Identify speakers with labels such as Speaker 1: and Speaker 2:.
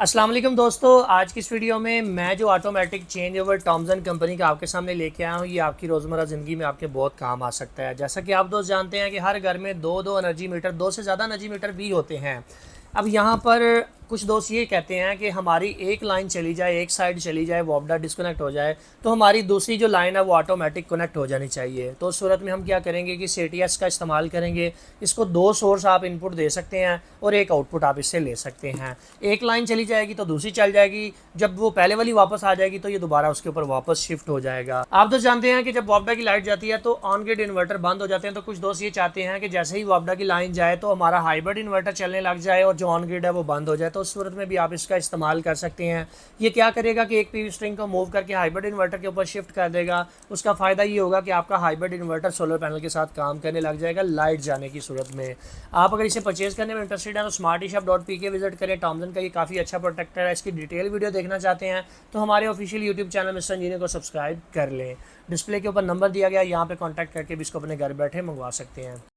Speaker 1: अस्सलाम वालेकुम दोस्तों, आज की इस वीडियो में मैं जो automatic change over Thomson company का आपके सामने लेके आया हूँ, ये आपकी रोज़मर्रा ज़िंदगी में आपके बहुत काम आ सकता है। जैसा कि आप दोस्त जानते हैं कि हर घर में दो दो एनर्जी मीटर, दो से ज़्यादा एनर्जी मीटर भी होते हैं। अब यहाँ पर कुछ दोस्त ये कहते हैं कि हमारी एक लाइन चली जाए, एक साइड चली जाए, वॉपडा डिस्कनेक्ट हो जाए, तो हमारी दूसरी जो लाइन है वो ऑटोमेटिक कनेक्ट हो जानी चाहिए। तो उस सूरत में हम क्या करेंगे कि CTS का इस्तेमाल करेंगे। इसको दो सोर्स आप इनपुट दे सकते हैं और एक आउटपुट आप इससे ले सकते हैं। एक लाइन चली जाएगी तो दूसरी चल जाएगी, जब वो पहले वाली वापस आ जाएगी तो ये दोबारा उसके ऊपर वापस शिफ्ट हो जाएगा। आप तो जानते हैं कि जब वॉपडा की लाइट जाती है तो ऑन ग्रिड इन्वर्टर बंद हो जाते हैं। तो कुछ दोस्त ये चाहते हैं कि जैसे ही वॉपडा की लाइन जाए तो हमारा हाइब्रिड इन्वर्टर चलने लग जाए और जो ऑन ग्रिड है वो बंद हो जाए। तो उस सूरत में भी आप इसका इस्तेमाल कर सकते हैं। ये क्या करेगा कि एक पीवी स्ट्रिंग को मूव करके हाइब्रिड इन्वर्टर के ऊपर शिफ्ट कर देगा। उसका फ़ायदा ये होगा कि आपका हाइब्रिड इन्वर्टर सोलर पैनल के साथ काम करने लग जाएगा लाइट जाने की सूरत में। आप अगर इसे परचेज़ करने में इंटरेस्टेड हैं तो smarteshop.pk विजिट करें। टॉमसन का ये काफ़ी अच्छा प्रोटेक्टर है। इसकी डिटेल वीडियो देखना चाहते हैं तो हमारे official YouTube channel mister engineer को सब्सक्राइब कर लें। डिस्प्ले के ऊपर नंबर दिया गया, यहाँ पे कॉन्टैक्ट करके भी इसको अपने घर बैठे मंगवा सकते हैं।